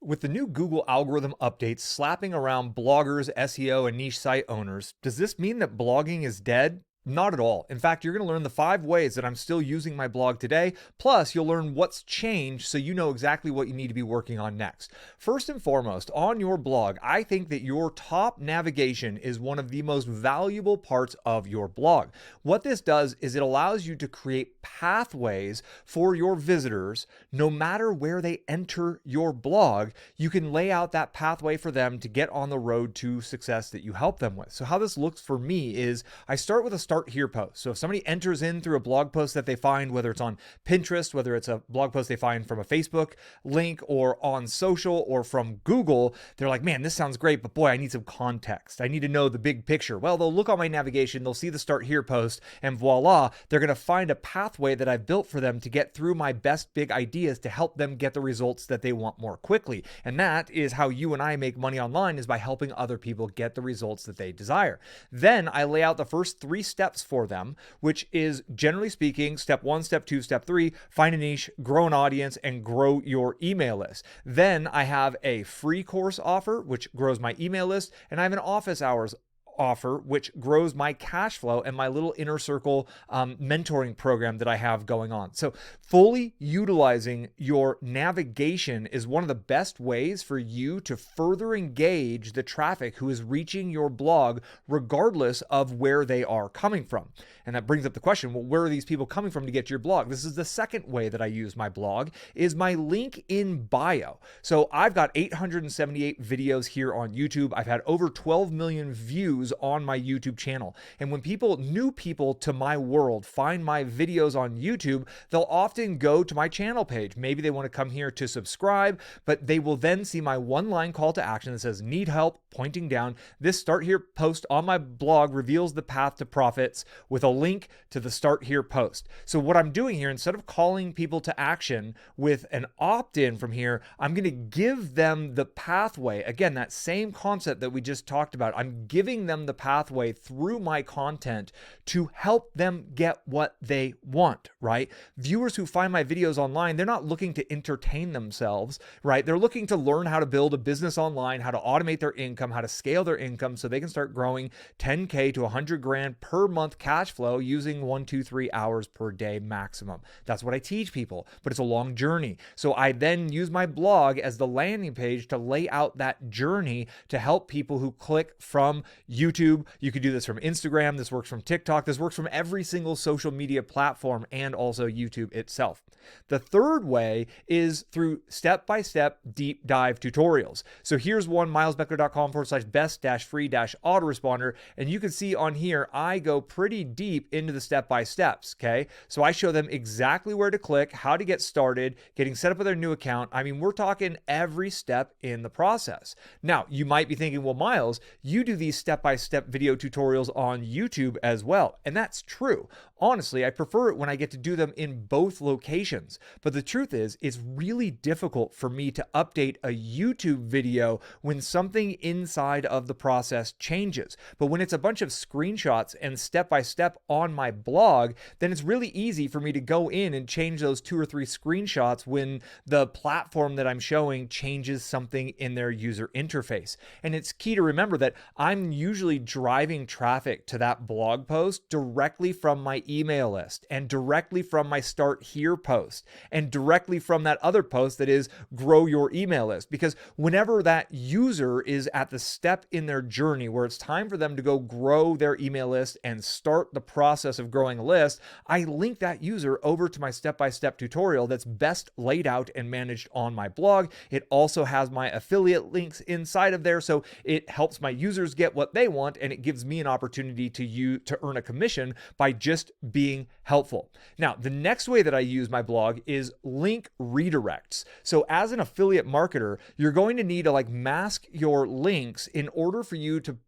With the new Google algorithm updates slapping around bloggers, SEO, and niche site owners, does this mean that blogging is dead? Not at all. In fact, you're going to learn the 5 ways that I'm still using my blog today. Plus, you'll learn what's changed so you know exactly what you need to be working on next. First and foremost, on your blog, I think that your top navigation is one of the most valuable parts of your blog. What this does is it allows you to create pathways for your visitors. No matter where they enter your blog, you can lay out that pathway for them to get on the road to success that you help them with. So how this looks for me is I start with a start here post. So if somebody enters in through a blog post that they find, whether it's on Pinterest, whether it's a blog post they find from a Facebook link or on social or from Google, they're like, man, this sounds great, but boy, I need some context. I need to know the big picture. Well, they'll look on my navigation, they'll see the start here post, and voila, they're going to find a pathway that I've built for them to get through my best big ideas to help them get the results that they want more quickly. And that is how you and I make money online, is by helping other people get the results that they desire. Then I lay out the first 3 steps for them, which is generally speaking, step 1, step 2, step 3, find a niche, grow an audience, and grow your email list. Then I have a free course offer, which grows my email list, and I have an office hours offer, which grows my cash flow and my little inner circle mentoring program that I have going on. So fully utilizing your navigation is one of the best ways for you to further engage the traffic who is reaching your blog, regardless of where they are coming from. And that brings up the question, well, where are these people coming from to get to your blog? This is the second way that I use my blog, is my link in bio. So I've got 878 videos here on YouTube. I've had over 12 million views on my YouTube channel. And when new people to my world find my videos on YouTube, they'll often go to my channel page. Maybe they want to come here to subscribe, but they will then see my one-line call to action that says, need help, pointing down. This start here post on my blog reveals the path to profits with a link to the start here post. So what I'm doing here, instead of calling people to action with an opt-in from here, I'm going to give them the pathway. Again, that same concept that we just talked about. I'm giving them the pathway through my content to help them get what they want, right? Viewers who find my videos online, they're not looking to entertain themselves, right? They're looking to learn how to build a business online, how to automate their income, how to scale their income so they can start growing 10K to 100 grand per month cash flow using 1, 2, 3 hours per day maximum. That's what I teach people, but it's a long journey. So I then use my blog as the landing page to lay out that journey to help people who click from YouTube. You could do this from Instagram. This works from TikTok. This works from every single social media platform and also YouTube itself. The third way is through step-by-step deep dive tutorials. So here's one, milesbeckler.com/best-free-autoresponder. And you can see on here, I go pretty deep into the step-by-steps, okay? So I show them exactly where to click, how to get started, getting set up with their new account. I mean, we're talking every step in the process. Now, you might be thinking, well, Miles, you do these step-by-step video tutorials on YouTube as well. And that's true. Honestly, I prefer it when I get to do them in both locations. But the truth is, it's really difficult for me to update a YouTube video when something inside of the process changes. But when it's a bunch of screenshots and step-by-step on my blog, then it's really easy for me to go in and change those 2 or 3 screenshots when the platform that I'm showing changes something in their user interface. And it's key to remember that I'm usually driving traffic to that blog post directly from my email list and directly from my start here post and directly from that other post that is grow your email list. Because whenever that user is at the step in their journey where it's time for them to go grow their email list and start the process of growing a list, I link that user over to my step-by-step tutorial that's best laid out and managed on my blog. It also has my affiliate links inside of there, so it helps my users get what they want, and it gives me an opportunity to earn a commission by just being helpful. Now, the next way that I use my blog is link redirects. So as an affiliate marketer, you're going to need to mask your links in order for you to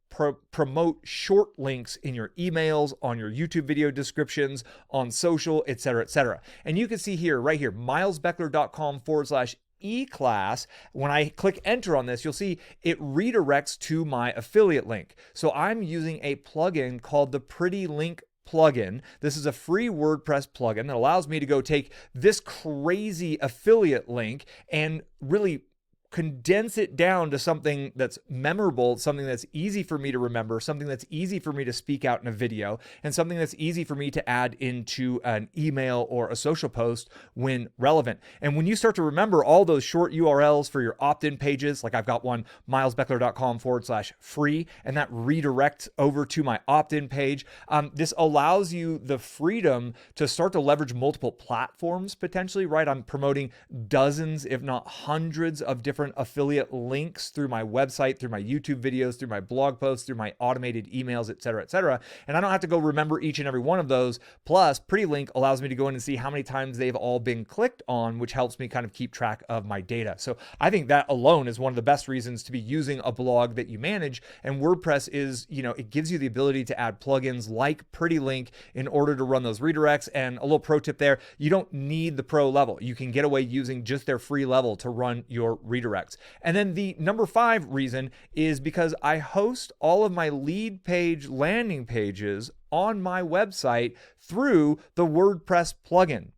promote short links in your emails, on your YouTube video descriptions, on social, etc., etc. And you can see here, right here, milesbeckler.com/e-class. When I click enter on this, you'll see it redirects to my affiliate link. So I'm using a plugin called the Pretty Link plugin. This is a free WordPress plugin that allows me to go take this crazy affiliate link and really condense it down to something that's memorable, something that's easy for me to remember, something that's easy for me to speak out in a video, and something that's easy for me to add into an email or a social post when relevant. And when you start to remember all those short URLs for your opt-in pages, like I've got one, milesbeckler.com/free, and that redirects over to my opt-in page. This allows you the freedom to start to leverage multiple platforms potentially, right? I'm promoting dozens, if not hundreds of different affiliate links through my website, through my YouTube videos, through my blog posts, through my automated emails, et cetera, et cetera. And I don't have to go remember each and every one of those. Plus, PrettyLink allows me to go in and see how many times they've all been clicked on, which helps me kind of keep track of my data. So I think that alone is one of the best reasons to be using a blog that you manage. And WordPress is, it gives you the ability to add plugins like PrettyLink in order to run those redirects. And a little pro tip there, you don't need the pro level. You can get away using just their free level to run your redirects. And then the number 5 reason is because I host all of my lead page landing pages on my website through the WordPress plugin.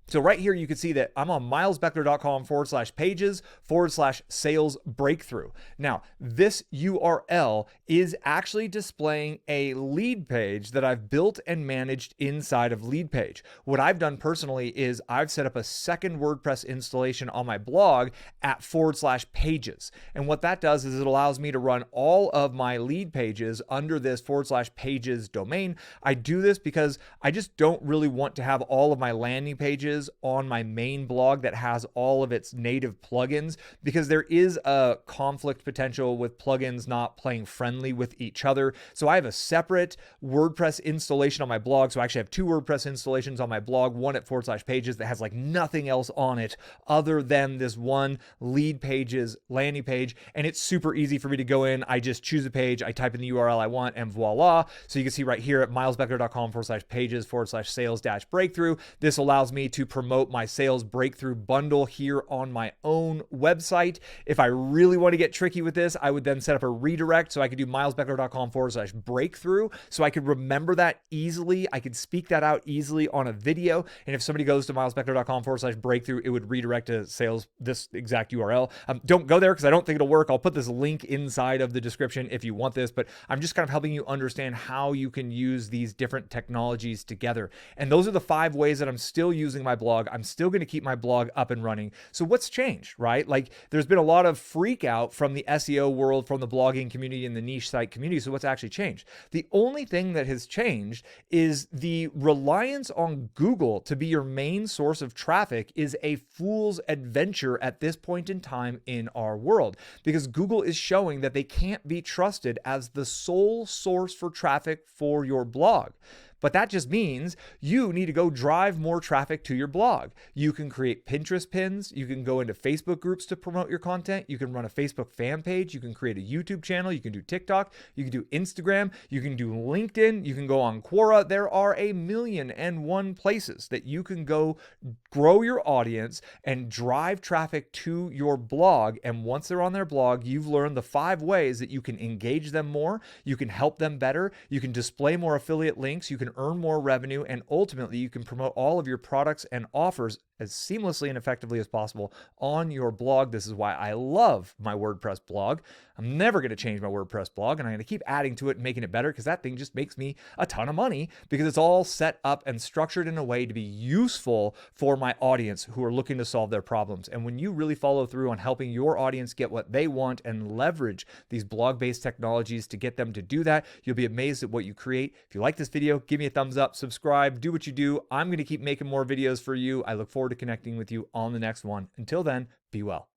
So right here, you can see that I'm on milesbeckler.com/pages/sales breakthrough. Now, this URL is actually displaying a lead page that I've built and managed inside of lead page. What I've done personally is I've set up a second WordPress installation on my blog at /pages. And what that does is it allows me to run all of my lead pages under this /pages domain. I do this because I just don't really want to have all of my landing pages on my main blog that has all of its native plugins, because there is a conflict potential with plugins not playing friendly with each other. So I have a separate WordPress installation on my blog. So I actually have 2 WordPress installations on my blog, one at /pages that has like nothing else on it other than this one lead pages landing page. And it's super easy for me to go in. I just choose a page, I type in the URL I want, and voila. So you can see right here at milesbeckler.com/pages/sales-breakthrough. This allows me to promote my sales breakthrough bundle here on my own website. If I really want to get tricky with this, I would then set up a redirect. So I could do milesbeckler.com/breakthrough. So I could remember that easily. I could speak that out easily on a video. And if somebody goes to milesbeckler.com/breakthrough, it would redirect to sales, this exact URL. Don't go there because I don't think it'll work. I'll put this link inside of the description if you want this, but I'm just kind of helping you understand how you can use these different technologies together. And those are the 5 ways that I'm still using my blog. I'm still going to keep my blog up and running. So what's changed, right? Like there's been a lot of freak out from the SEO world, from the blogging community and the niche site community. So what's actually changed? The only thing that has changed is the reliance on Google to be your main source of traffic is a fool's adventure at this point in time in our world, because Google is showing that they can't be trusted as the sole source for traffic for your blog. But that just means you need to go drive more traffic to your blog. You can create Pinterest pins. You can go into Facebook groups to promote your content. You can run a Facebook fan page. You can create a YouTube channel. You can do TikTok. You can do Instagram. You can do LinkedIn. You can go on Quora. There are 1,000,001 places that you can go grow your audience and drive traffic to your blog. And once they're on their blog, you've learned the 5 ways that you can engage them more. You can help them better. You can display more affiliate links. You can earn more revenue, and ultimately you can promote all of your products and offers as seamlessly and effectively as possible on your blog. This is why I love my WordPress blog. I'm never going to change my WordPress blog, and I'm going to keep adding to it and making it better, because that thing just makes me a ton of money, because it's all set up and structured in a way to be useful for my audience who are looking to solve their problems. And when you really follow through on helping your audience get what they want and leverage these blog-based technologies to get them to do that, you'll be amazed at what you create. If you like this video, give me a thumbs up, subscribe, do what you do. I'm going to keep making more videos for you. I look forward to connecting with you on the next one. Until then, be well.